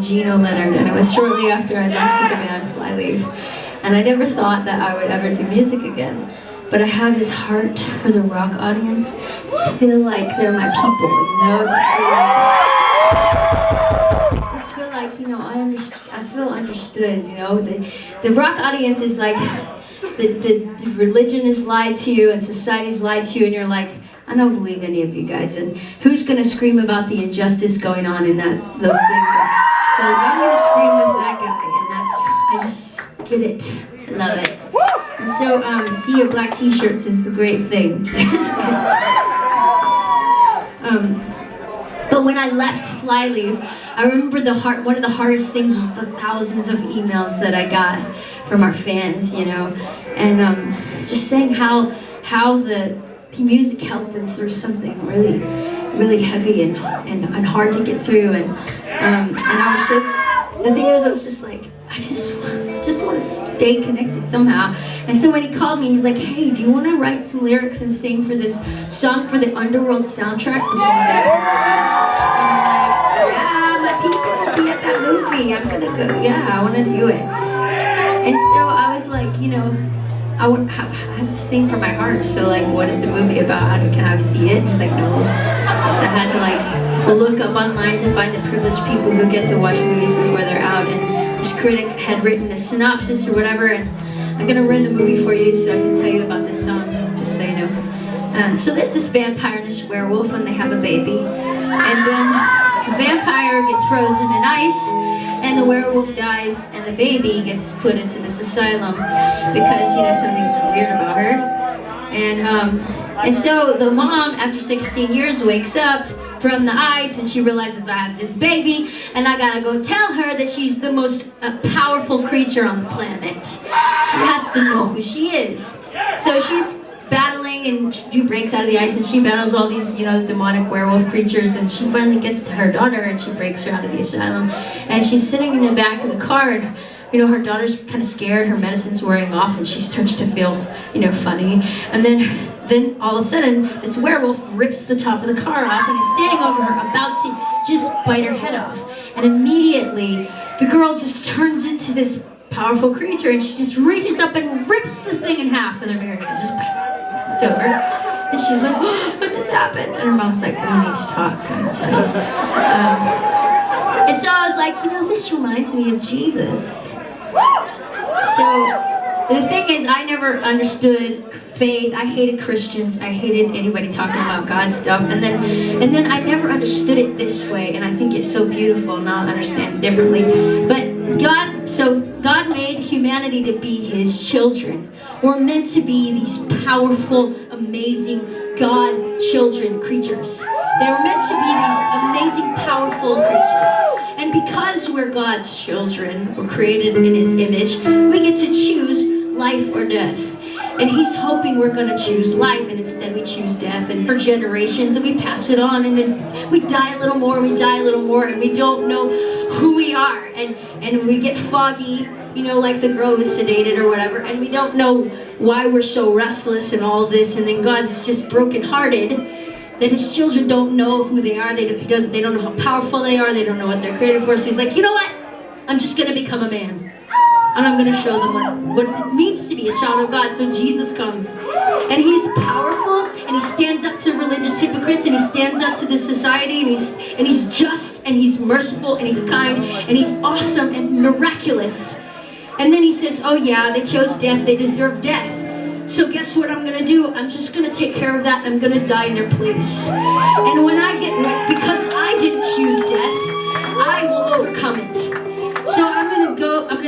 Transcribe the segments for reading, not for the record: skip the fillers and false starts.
Gino Leonard, and it was shortly after I left the band Flyleaf. And I never thought that I would ever do music again. But I have this heart for the rock audience. Just feel like they're my people, you know? Just feel like, you know, I feel understood, you know? The rock audience is like, the religion is lied to you and society's lied to you, and you're like, I don't believe any of you guys, and who's gonna scream about the injustice going on in those things? So I'm gonna scream with that guy, and I just get it, I love it. And so, sea of black t-shirts is a great thing. But when I left Flyleaf, I remember one of the hardest things was the thousands of emails that I got from our fans, you know, and just saying how the music helped them through something really, really heavy and hard to get through, and I was so, the thing was, I was just like, I just want to stay connected somehow. And so when he called me, he's like, hey, do you want to write some lyrics and sing for this song for the Underworld soundtrack, which is about, and I'm like, yeah, my people will be at that movie, I'm gonna go, yeah, I want to do it. And so I was like, you know, I have to sing from my heart, so like, what is the movie about? Can I see it? And he's like, no. So I had to like look up online to find the privileged people who get to watch movies before they're out, and this critic had written a synopsis or whatever, and I'm gonna ruin the movie for you so I can tell you about this song, just so you know. So there's this vampire and this werewolf, and they have a baby, and then the vampire gets frozen in ice, and the werewolf dies, and the baby gets put into this asylum because, you know, something's weird about her. And so the mom, after 16 years, wakes up from the ice, and she realizes I have this baby, and I gotta go tell her that she's the most powerful creature on the planet. She has to know who she is. So she's battling, and she breaks out of the ice, and she battles all these, you know, demonic werewolf creatures, and she finally gets to her daughter, and she breaks her out of the asylum, and she's sitting in the back of the car, and, you know, her daughter's kind of scared, her medicine's wearing off, and she starts to feel, you know, funny, and then all of a sudden, this werewolf rips the top of the car off, and is standing over her, about to just bite her head off, and immediately, the girl just turns into this powerful creature, and she just reaches up and rips the thing in half with her bare hands, just it's over. And she's like, oh, what just happened? And her mom's like, we need to talk, kind of tell you. And so I was like, you know, this reminds me of Jesus. So the thing is, I never understood faith. I hated Christians. I hated anybody talking about God stuff. And then I never understood it this way. And I think it's so beautiful, and I'll understand it differently. But God made humanity to be His children. We're meant to be these powerful, amazing God children creatures. They're meant to be these amazing, powerful creatures. And because we're God's children, we're created in His image, we get to choose life or death. And He's hoping we're going to choose life, and instead we choose death. And for generations, and we pass it on, and then we die a little more, and we die a little more, and we don't know who we are. And we get foggy, you know, like the girl was sedated or whatever, and we don't know why we're so restless and all this. And then God's just brokenhearted that His children don't know who they are. They don't know how powerful they are. They don't know what they're created for. So He's like, you know what? I'm just going to become a man. And I'm going to show them what it means to be a child of God. So Jesus comes, and He's powerful, and He stands up to religious hypocrites, and He stands up to the society, and He's just, and He's merciful, and He's kind, and He's awesome and miraculous. And then He says, oh yeah, they chose death, they deserve death. So guess what I'm going to do? I'm just going to take care of that. I'm going to die in their place. And when because I didn't choose death, I will overcome it. So I'm going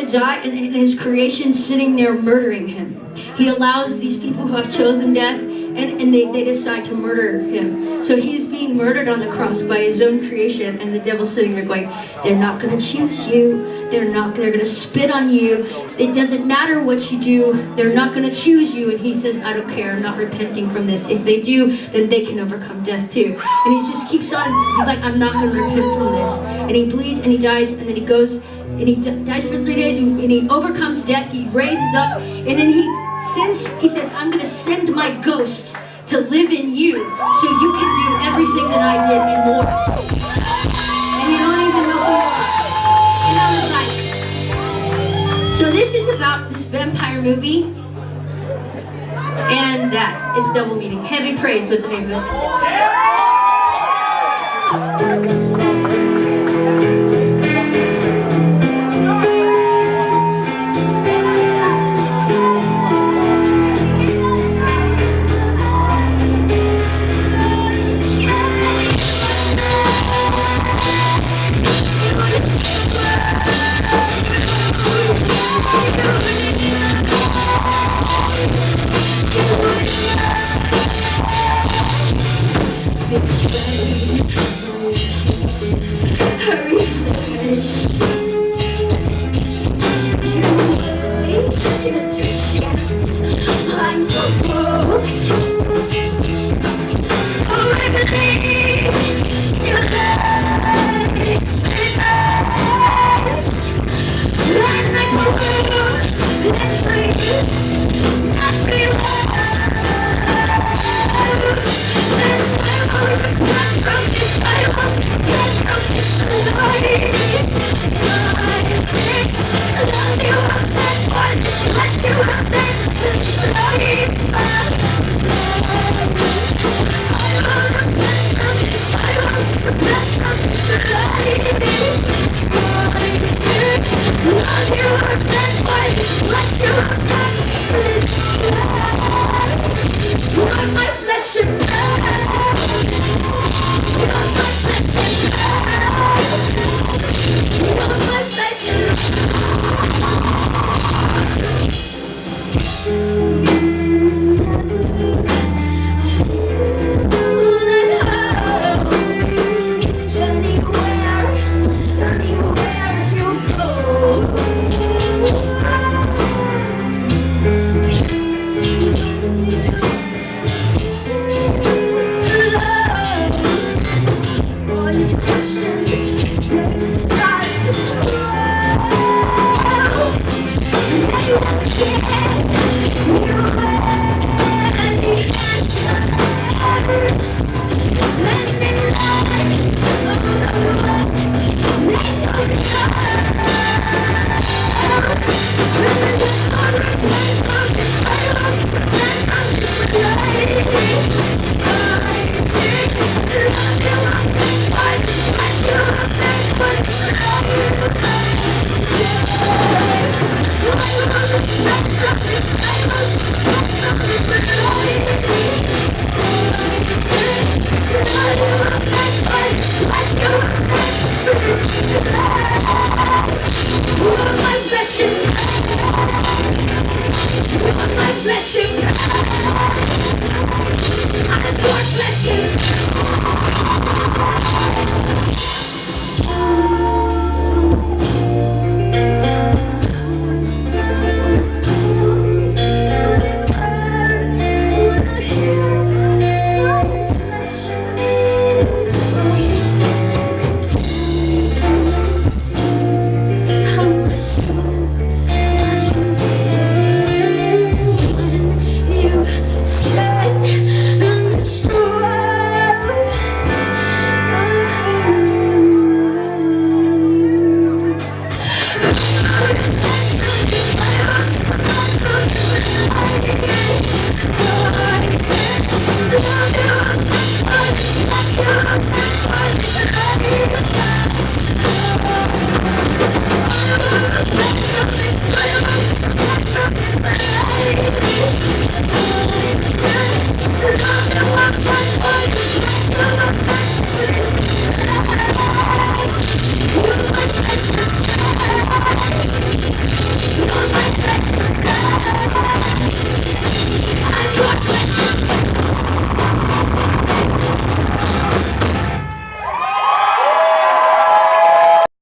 to die, and His creation sitting there murdering Him. He allows these people who have chosen death, and they decide to murder Him. So He's being murdered on the cross by His own creation, and the devil's sitting there going, they're not going to choose you. They're going to spit on you. It doesn't matter what you do. They're not going to choose you. And He says, I don't care. I'm not repenting from this. If they do, then they can overcome death too. And He just keeps on. He's like, I'm not going to repent from this. And He bleeds, and He dies, and then He goes, and He dies for 3 days, and He overcomes death. He raises up, and then He says, I'm going to send my ghost to live in you so you can do everything that I did and more. And you don't even know who you are. is about this vampire movie, and it's double meaning. Heavy Praise with the name of it. It's raining, hurry, flash.